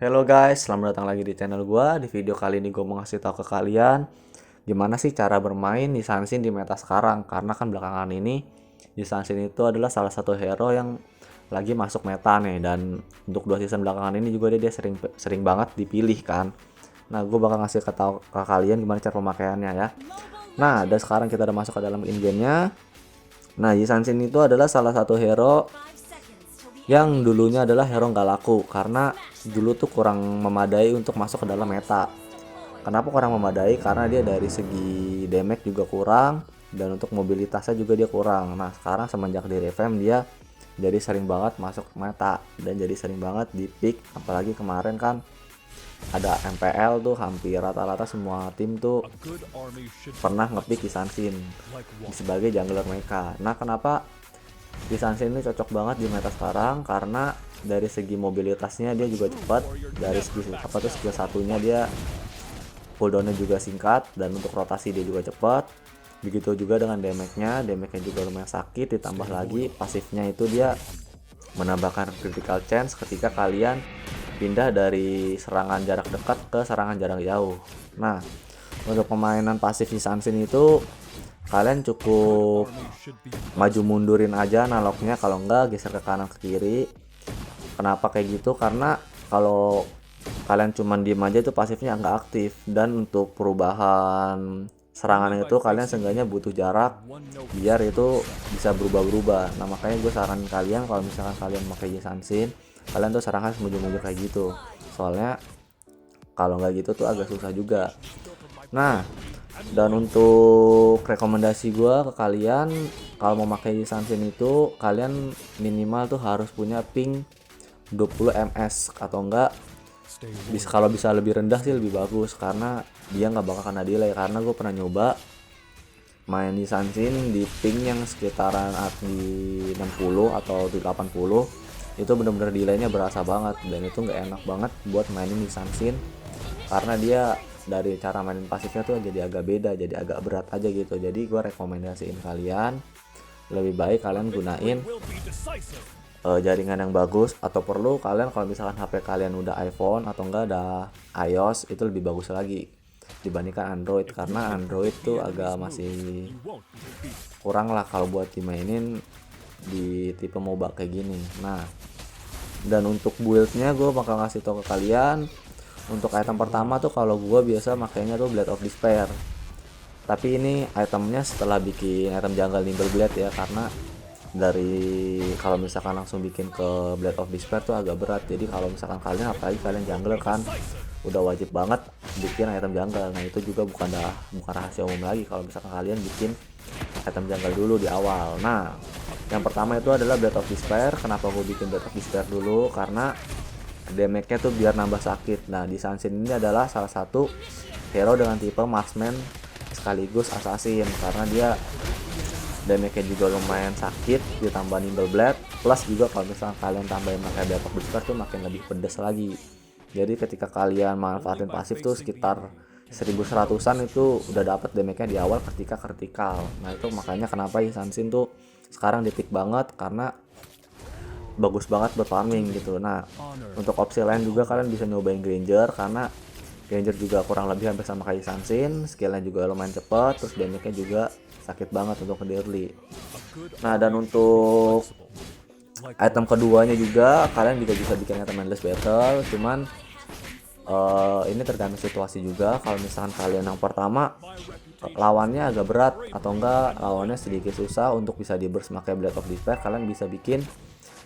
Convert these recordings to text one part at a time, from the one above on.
Hello guys, selamat datang lagi di channel gua. Di video kali ini gue mau ngasih tahu ke kalian gimana sih cara bermain di Sansin di meta sekarang. Karena kan belakangan ini di Sansin itu adalah salah satu hero yang lagi masuk meta nih, dan untuk 2 season belakangan ini juga dia sering sering banget dipilih kan. Nah, gue bakal ngasih tahu ke kalian gimana cara pemakaiannya ya. Nah, dan sekarang kita udah masuk ke dalam in-game-nya. Nah, Yi Sansin itu adalah salah satu hero yang dulunya adalah hero nggak laku karena dulu tuh kurang memadai untuk masuk ke dalam meta. Kenapa kurang memadai? Karena dia dari segi damage juga kurang, dan untuk mobilitasnya juga dia kurang. Nah, sekarang semenjak di revamp dia jadi sering banget masuk meta dan jadi sering banget di pick. Apalagi kemarin kan ada MPL tuh, hampir rata-rata semua tim tuh pernah ngepick Sansin sebagai jungler mereka. Nah, kenapa Sansin ini cocok banget di meta sekarang? Karena dari segi mobilitasnya dia juga cepat, dari segi skill satunya dia cooldownnya juga singkat, dan untuk rotasi dia juga cepat. Begitu juga dengan damage-nya juga lumayan sakit, ditambah lagi pasifnya itu dia menambahkan critical chance ketika kalian pindah dari serangan jarak dekat ke serangan jarak jauh. Nah, untuk pemainan pasif di Sansin itu kalian cukup maju mundurin aja analognya, kalau enggak geser ke kanan ke kiri. Kenapa kayak gitu? Karena kalau kalian cuman diem aja itu pasifnya nggak aktif, dan untuk perubahan serangan itu kalian seenggaknya butuh jarak biar itu bisa berubah-berubah. Nah, makanya gue saranin kalian kalau misalkan kalian pakai Sansin, kalian tuh serangan mundur-mundur kayak gitu, soalnya kalau nggak gitu tuh agak susah juga. Nah, dan untuk rekomendasi gue ke kalian, kalau mau pakai Sansin itu kalian minimal tuh harus punya ping 20 ms, atau enggak kalau bisa lebih rendah sih lebih bagus, karena dia nggak bakal kena delay. Karena gue pernah nyoba main di Sansin di ping yang sekitaran di 60 atau di 80, itu bener-bener delaynya berasa banget, dan itu nggak enak banget buat mainin di Sansin, karena dia dari cara mainin pasifnya tuh jadi agak beda, jadi agak berat aja gitu. Jadi gue rekomendasiin kalian lebih baik kalian gunain jaringan yang bagus, atau perlu kalian kalau misalkan HP kalian udah iPhone atau enggak ada iOS, itu lebih bagus lagi dibandingkan Android, karena Android tuh agak masih kurang lah kalau buat dimainin di tipe MOBA kayak gini. Nah, dan untuk buildnya gue bakal ngasih tau ke kalian. Untuk item pertama tuh kalau gue biasa makainya tuh Blade of Despair, tapi ini itemnya setelah bikin item jungle Nimble Blade ya, karena dari kalau misalkan langsung bikin ke Blade of Despair tuh agak berat. Jadi kalau misalkan kalian, apalagi kalian jungler kan, udah wajib banget bikin item jungle. Nah, itu juga bukan rahasia umum lagi kalau misalkan kalian bikin item jungle dulu di awal. Nah, yang pertama itu adalah Blade of Despair. Kenapa gue bikin Blade of Despair dulu? Karena damage-nya tuh biar nambah sakit. Nah, di Sansin ini adalah salah satu hero dengan tipe marksman sekaligus assassin, karena dia damage-nya juga lumayan sakit, ditambah Nimble Blade, plus juga kalau misalnya kalian tambahin pakai Blade of Despair tuh makin lebih pedes lagi. Jadi ketika kalian manfaatin pasif tuh sekitar 1100-an itu udah dapat damage-nya di awal ketika vertikal. Nah, itu makanya kenapa Sansin tuh sekarang di-pick banget, karena bagus banget buat farming gitu. Nah, untuk opsi lain juga kalian bisa nyobain Granger, karena Granger juga kurang lebih hampir sama kayak Sansin, skillnya juga lumayan cepet, terus damage-nya juga sakit banget untuk ke early. Nah, dan untuk item keduanya juga kalian juga bisa bikin item Endless Battle, cuman ini tergantung situasi juga. Kalau misalkan kalian yang pertama lawannya agak berat atau enggak lawannya sedikit susah untuk bisa di burst pakai Blade of Despair, kalian bisa bikin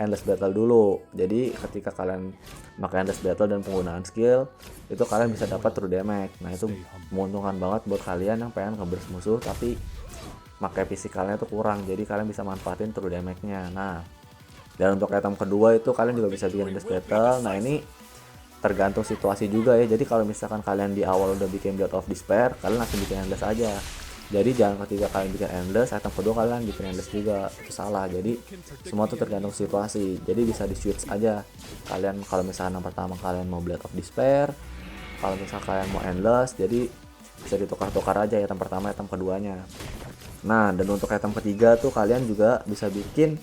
Endless Battle dulu. Jadi ketika kalian pakai Endless Battle dan penggunaan skill itu kalian bisa dapat true damage. Nah, itu menguntungkan banget buat kalian yang pengen nge-burst musuh tapi pakai fisikalnya itu kurang, jadi kalian bisa manfaatin true damage-nya. Nah, dan untuk item kedua itu kalian juga bisa bikin Endless Battle. Nah, ini tergantung situasi juga ya. Jadi kalau misalkan kalian di awal udah bikin Blade of Despair, kalian langsung bikin Endless aja. Jadi jangan ketika kalian bikin Endless, item kedua kalian bikin Endless juga, itu salah. Jadi semua tuh tergantung situasi, jadi bisa di switch aja. Kalian kalau misalkan yang pertama kalian mau Blade of Despair, kalau misalkan kalian mau Endless, jadi bisa ditukar-tukar aja item pertama item keduanya. Nah, dan untuk item ketiga tuh kalian juga bisa bikin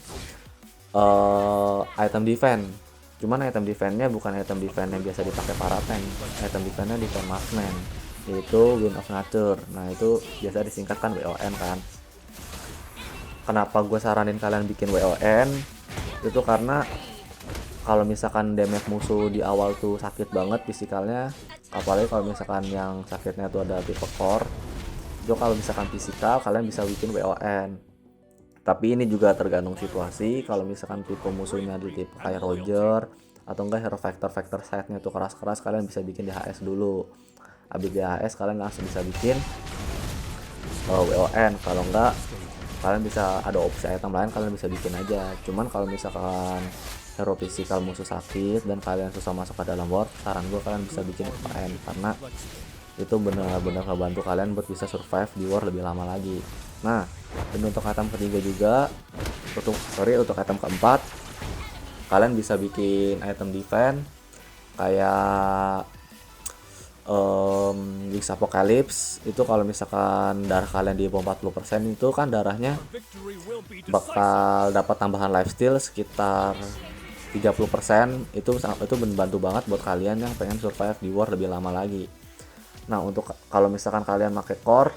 item defense. Cuman item defense-nya bukan item defense yang biasa dipakai para tank. Item defense-nya defense marksman, yaitu Wind of Nature. Nah itu biasa disingkatkan WON kan. Kenapa gue saranin kalian bikin WON? Itu karena kalau misalkan damage musuh di awal tuh sakit banget fisikalnya, apalagi kalau misalkan yang sakitnya tuh ada tipe core, itu kalau misalkan fisikal kalian bisa bikin WON. Tapi ini juga tergantung situasi. Kalau misalkan tipe musuhnya di tipe kayak Roger atau enggak hero factor side-nya tuh keras-keras, kalian bisa bikin di HS dulu. Habis di HS kalian langsung bisa bikin WON. Kalau enggak kalian bisa ada opsi item lain, kalian bisa bikin aja. Cuman kalau misalkan hero fisikal musuh sakit dan kalian susah masuk ke dalam ward, saran gue kalian bisa bikin WON karena itu benar-benar ngebantu kalian buat bisa survive di war lebih lama lagi. Nah, dan untuk item ketiga juga, untuk item keempat, kalian bisa bikin item defense kayak Wings Apocalypse. Itu kalau misalkan darah kalian di bawah 40%, itu kan darahnya bakal dapat tambahan lifesteal sekitar 30%. Itu membantu banget buat kalian yang pengen survive di war lebih lama lagi. Nah, untuk kalau misalkan kalian pakai core,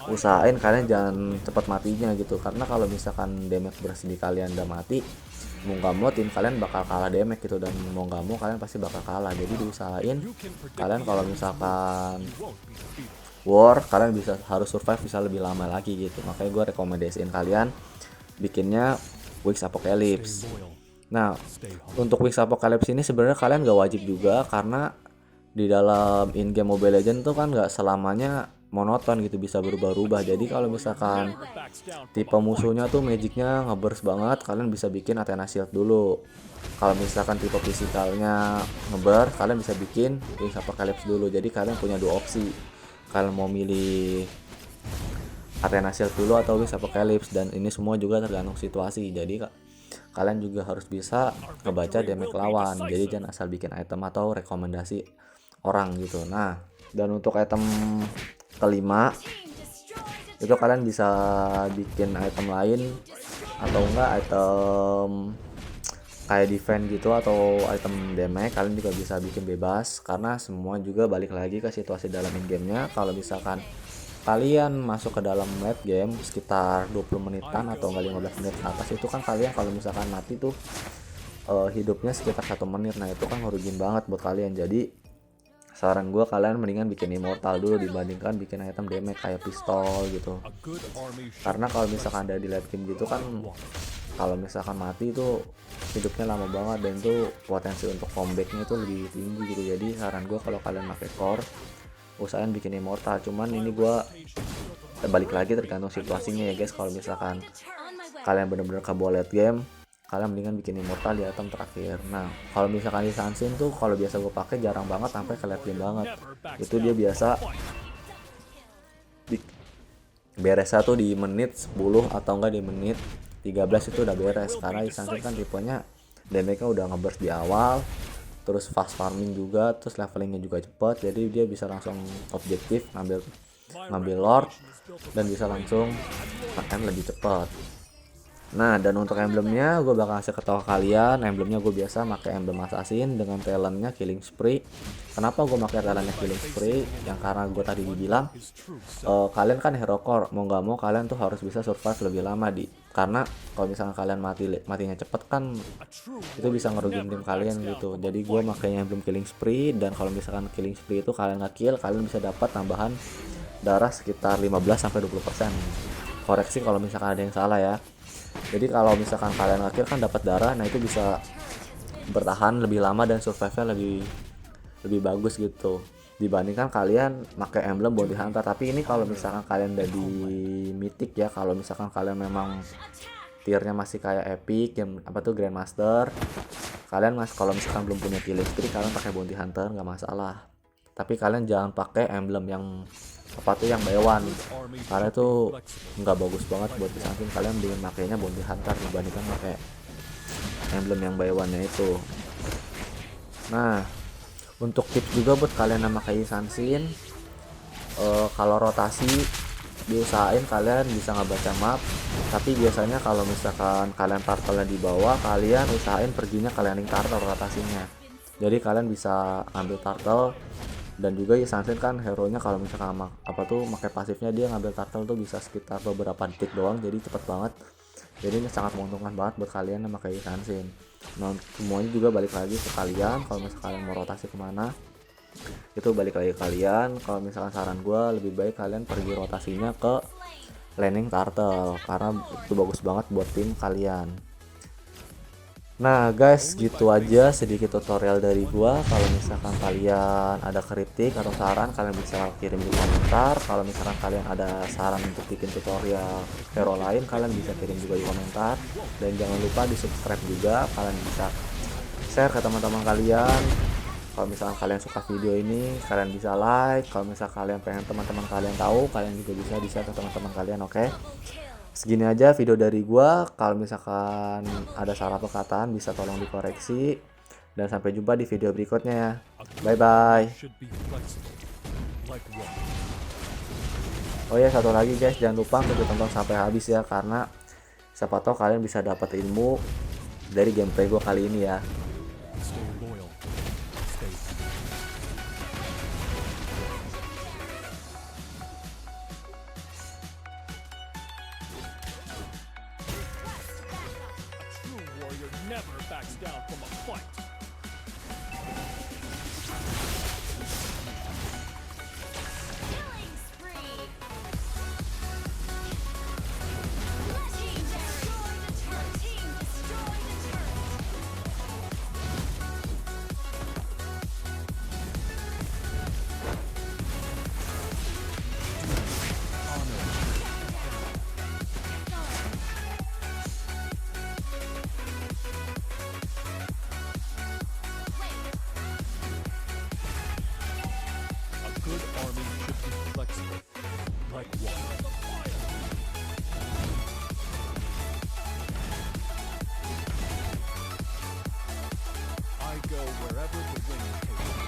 usahain kalian jangan cepat matinya gitu, karena kalau misalkan damage burst di kalian udah mati, mau nggak mau tim kalian bakal kalah damage gitu, dan mau nggak mau kalian pasti bakal kalah. Jadi diusahain kalian kalau misalkan war, kalian harus survive bisa lebih lama lagi gitu. Makanya gue rekomendasiin kalian bikinnya Wings Apocalypse. Nah, untuk Wings Apocalypse ini sebenarnya kalian gak wajib juga, karena di dalam in-game Mobile Legends tuh kan gak selamanya monoton gitu, bisa berubah-ubah. Jadi kalau misalkan tipe musuhnya tuh magicnya ngeburst banget, kalian bisa bikin Athena Shield dulu. Kalau misalkan tipe fisikalnya ngeburst, kalian bisa bikin Wings Apocalypse dulu. Jadi kalian punya dua opsi, kalian mau milih Athena Shield dulu atau Wings Apocalypse, dan ini semua juga tergantung situasi. Jadi kalian juga harus bisa ngebaca damage lawan, jadi jangan asal bikin item atau rekomendasi orang gitu. Nah, dan untuk item kelima itu kalian bisa bikin item lain atau enggak item kayak defense gitu atau item damage, kalian juga bisa bikin bebas, karena semua juga balik lagi ke situasi dalam in gamenya. Kalau misalkan kalian masuk ke dalam late game sekitar 20 menitan atau enggak 15 menit ke atas, itu kan kalian kalau misalkan mati tuh hidupnya sekitar 1 menit. Nah itu kan ngerugiin banget buat kalian. Jadi saran gue kalian mendingan bikin immortal dulu dibandingkan bikin item damage kayak pistol gitu, karena kalau misalkan ada di late game gitu kan, kalau misalkan mati itu hidupnya lama banget, dan itu potensi untuk comebacknya itu lebih tinggi gitu. Jadi saran gue kalau kalian pakai core, usahain bikin immortal. Cuman ini gua balik lagi tergantung situasinya ya guys. Kalau misalkan kalian bener-bener kabur late game, kalian mendingan bikin immortal di item terakhir. Nah, kalau misalkan di Sansin tuh kalau biasa gue pakai jarang banget sampai ke late game banget. Itu dia biasa beresnya tuh di menit 10 atau enggak di menit 13 itu udah beres, karena di Sansin kan tipenya damage-nya udah ngeburst di awal, terus fast farming juga, terus levelingnya juga cepat, jadi dia bisa langsung objektif ngambil lord dan bisa langsung makan lebih cepat. Nah, dan untuk emblemnya gue bakal kasih ketawa kalian. Emblemnya gue biasa pakai emblem assassin dengan talentnya killing spree. Kenapa gue pakai talentnya killing spree? Yang karena gue tadi dibilang kalian kan hero core, mau nggak mau kalian tuh harus bisa survive lebih lama karena kalau misalnya kalian matinya cepet kan itu bisa ngerugiin tim kalian gitu. Jadi gue makanya emblem killing spree, dan kalau misalkan killing spree itu kalian nge-kill, kalian bisa dapat tambahan darah sekitar 15-20%. Koreksi kalau misalkan ada yang salah ya. Jadi kalau misalkan kalian nge-kill kan dapat darah, nah itu bisa bertahan lebih lama dan survive-nya lebih bagus gitu dibandingkan kalian pakai emblem bounty hunter. Tapi ini kalau misalkan kalian udah di mythic ya, kalau misalkan kalian memang tiernya masih kayak epic yang apa tuh grandmaster, kalian kalau misalkan belum punya killing spree, kalian pakai bounty hunter nggak masalah. Tapi kalian jangan pakai emblem yang apa tuh yang Baywan, karena itu nggak bagus banget buat disangkin. Kalian dengan makainya bounty hunter dibandingkan pakai emblem yang Baywannya itu. Nah, untuk tips juga buat kalian yang pakai Sansin, kalau rotasi diusahain kalian bisa ngebaca map, tapi biasanya kalau misalkan kalian turtle di bawah, kalian usahain perginya ke landing turtle rotasinya. Jadi kalian bisa ambil turtle, dan juga Yisansin kan hero nya kalau misalkan apa tuh pakai pasifnya dia ngambil turtle tuh bisa sekitar beberapa detik doang, jadi cepet banget. Jadi ini sangat menguntungkan banget buat kalian yang pakai Yisansin. Nah, semuanya juga balik lagi ke kalian. Kalau misalkan kalian mau rotasi kemana, itu balik lagi ke kalian. Kalau misalkan saran gue, lebih baik kalian pergi rotasinya ke landing turtle, karena itu bagus banget buat tim kalian. Nah guys, gitu aja sedikit tutorial dari gua. Kalau misalkan kalian ada kritik atau saran, kalian bisa kirim di komentar. Kalau misalkan kalian ada saran untuk bikin tutorial hero lain, kalian bisa kirim juga di komentar. Dan jangan lupa di subscribe juga. Kalian bisa share ke teman-teman kalian. Kalau misalkan kalian suka video ini, kalian bisa like. Kalau misalkan kalian pengen teman-teman kalian tahu, kalian juga bisa di-share ke teman-teman kalian, oke? Segini aja video dari gua. Kalau misalkan ada salah perkataan bisa tolong dikoreksi, dan sampai jumpa di video berikutnya ya. Bye bye. Oh ya, satu lagi guys, jangan lupa untuk ditonton sampai habis ya, karena siapa tahu kalian bisa dapat ilmu dari gameplay gua kali ini ya. Never backs down from a fight. Killing spree. Team destroy the turret. Team destroy the turret. A good army should be flexible, like water. I go wherever the wind takes me.